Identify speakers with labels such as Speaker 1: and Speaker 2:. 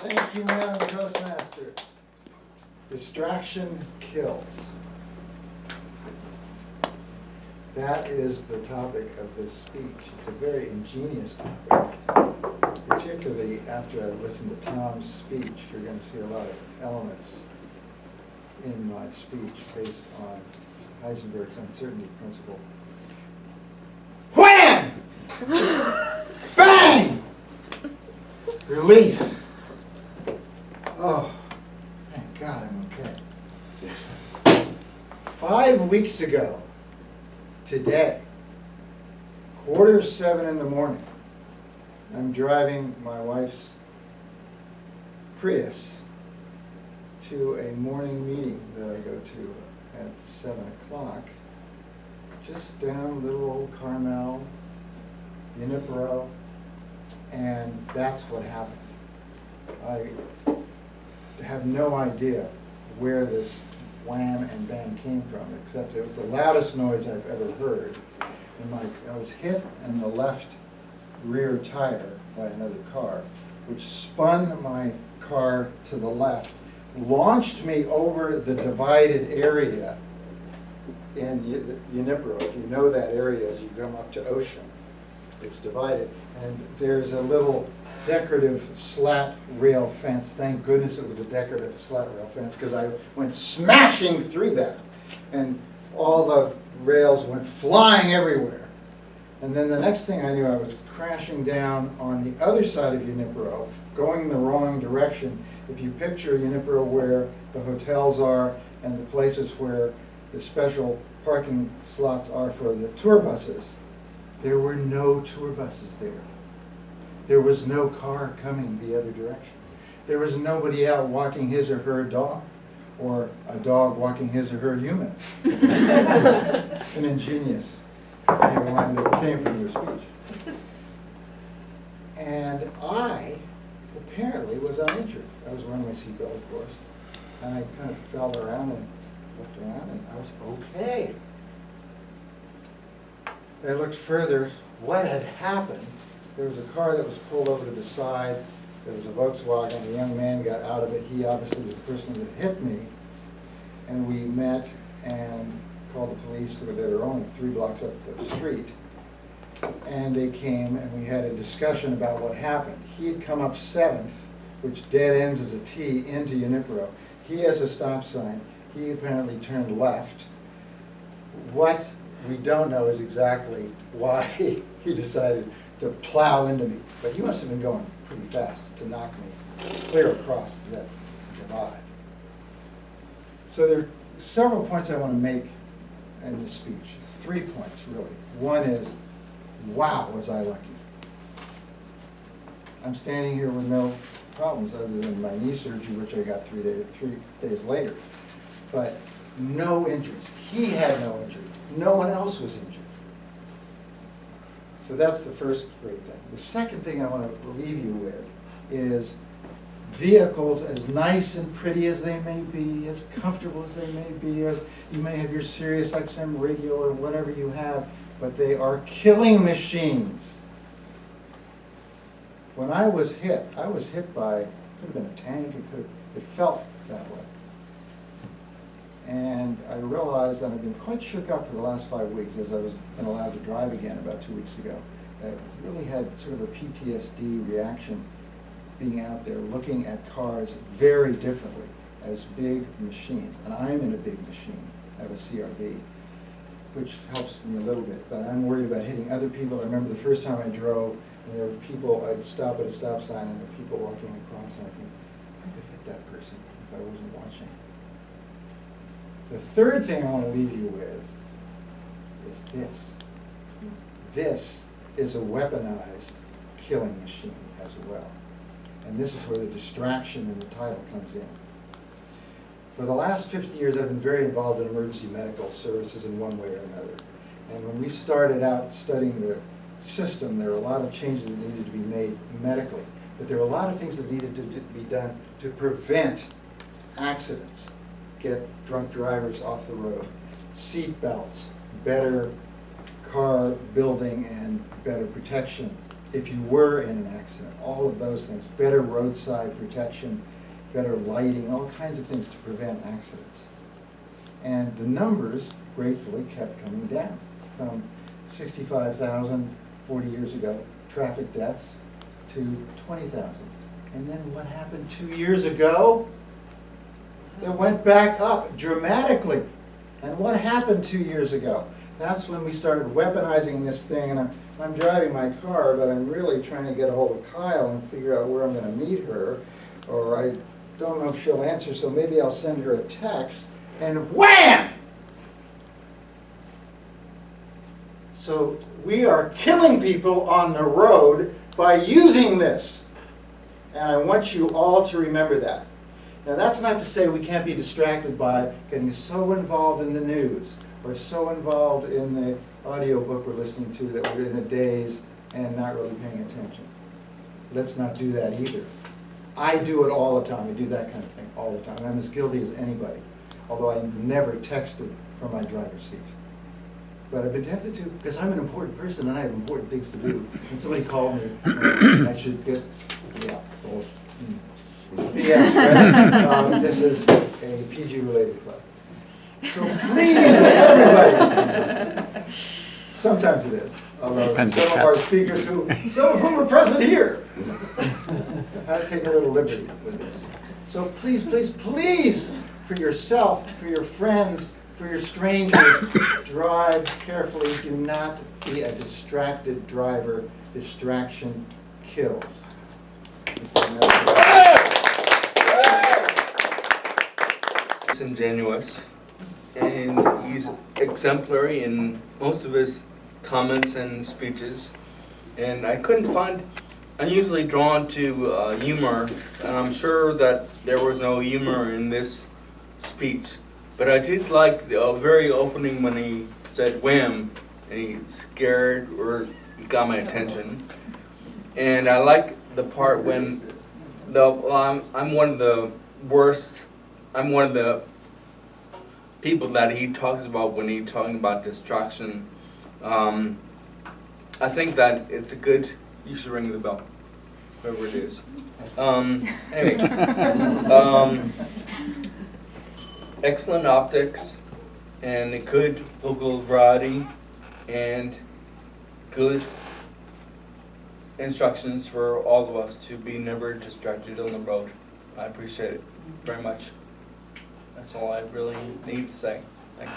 Speaker 1: Thank you, Madam Toastmaster. Distraction kills. That is the topic of this speech. It's a very ingenious topic. Particularly after I've listened to Tom's speech, you're going to see a lot of elements in my speech based on Heisenberg's uncertainty principle. Wham! Bang! Relief. Oh, thank God I'm okay. 5 weeks ago, today, 6:45 in the morning, I'm driving my wife's Prius to a morning meeting that I go to at 7 o'clock, just down Little Old Carmel, Junipero, and that's what happened. I have no idea where this wham and bang came from, except it was the loudest noise I've ever heard. And I was hit in the left rear tire by another car, which spun my car to the left, launched me over the divided area in Junipero. If you know that area as you come up to Ocean, it's divided. And there's a little decorative slat rail fence. Thank goodness it was a decorative slat rail fence, because I went smashing through that. And all the rails went flying everywhere. And then the next thing I knew, I was crashing down on the other side of Junipero, going in the wrong direction. If you picture Junipero where the hotels are and the places where the special parking slots are for the tour buses, there were no tour buses there. There was no car coming the other direction. There was nobody out walking his or her dog, or a dog walking his or her human. An ingenious line that came from your speech. And I apparently was uninjured. I was wearing my seatbelt, of course, and I kind of fell around and looked around, and I was okay. I looked further. What had happened? There was a car that was pulled over to the side. There was a Volkswagen. A young man got out of it. He obviously was the person that hit me. And we met and called the police that are only 3 blocks up the street. And they came and we had a discussion about what happened. He had come up 7th, which dead ends as a T, into Junipero. He has a stop sign. He apparently turned left. What we don't know is exactly why he decided to plow into me. But he must have been going pretty fast to knock me clear across that divide. So there are several points I want to make in this speech. 3 points, really. One is, wow, was I lucky. I'm standing here with no problems other than my knee surgery, which I got 3 days later. But no injuries. He had no injuries. No one else was injured. So that's the first great thing. The second thing I want to leave you with is vehicles, as nice and pretty as they may be, as comfortable as they may be, as you may have your Sirius XM radio or whatever you have, but they are killing machines. When I was hit by, it could have been a tank, it felt that way. And I realized that I've been quite shook up for the last 5 weeks as I was been allowed to drive again about 2 weeks ago. I really had sort of a PTSD reaction being out there looking at cars very differently as big machines. And I'm in a big machine. I have a CRV, which helps me a little bit, but I'm worried about hitting other people. I remember the first time I drove, and there were people, I'd stop at a stop sign and there were people walking across, and I think, I could hit that person if I wasn't watching. The third thing I want to leave you with is this. This is a weaponized killing machine as well. And this is where the distraction in the title comes in. For the last 50 years, I've been very involved in emergency medical services in one way or another. And when we started out studying the system, there were a lot of changes that needed to be made medically. But there were a lot of things that needed to be done to prevent accidents. Get drunk drivers off the road, seat belts, better car building and better protection if you were in an accident, all of those things, better roadside protection, better lighting, all kinds of things to prevent accidents. And the numbers, gratefully, kept coming down from 65,000 40 years ago, traffic deaths, to 20,000. And then what happened 2 years ago? It went back up dramatically. And what happened 2 years ago? That's when we started weaponizing this thing, and I'm driving my car, but I'm really trying to get a hold of Kyle and figure out where I'm going to meet her, or I don't know if she'll answer, so maybe I'll send her a text, and wham! So we are killing people on the road by using this. And I want you all to remember that. Now that's not to say we can't be distracted by getting so involved in the news or so involved in the audiobook we're listening to that we're in a daze and not really paying attention. Let's not do that either. I do it all the time. I do that kind of thing all the time. I'm as guilty as anybody, although I've never texted from my driver's seat. But I've been tempted to, because I'm an important person and I have important things to do. And somebody called me, and I should get, yeah, well, yes, right? This is a PG-related club. So please, everybody, sometimes it is, although some of our speakers some of whom are present here, I take a little liberty with this. So please, please, please, for yourself, for your friends, for your strangers, drive carefully. Do not be a distracted driver. Distraction kills.
Speaker 2: Disingenuous, and he's exemplary in most of his comments and speeches. And I couldn't find, I'm usually drawn to humor, and I'm sure that there was no humor in this speech. But I did like the very opening when he said wham, and he scared, or he got my attention. And I like the part when I'm one of the worst, I'm one of the people that he talks about when he's talking about distraction. I think that it's a good, you should ring the bell, whoever it is. Anyway, excellent optics and a good vocal variety and good instructions for all of us to be never distracted on the road. I appreciate it very much. That's all I really need to say. Thanks.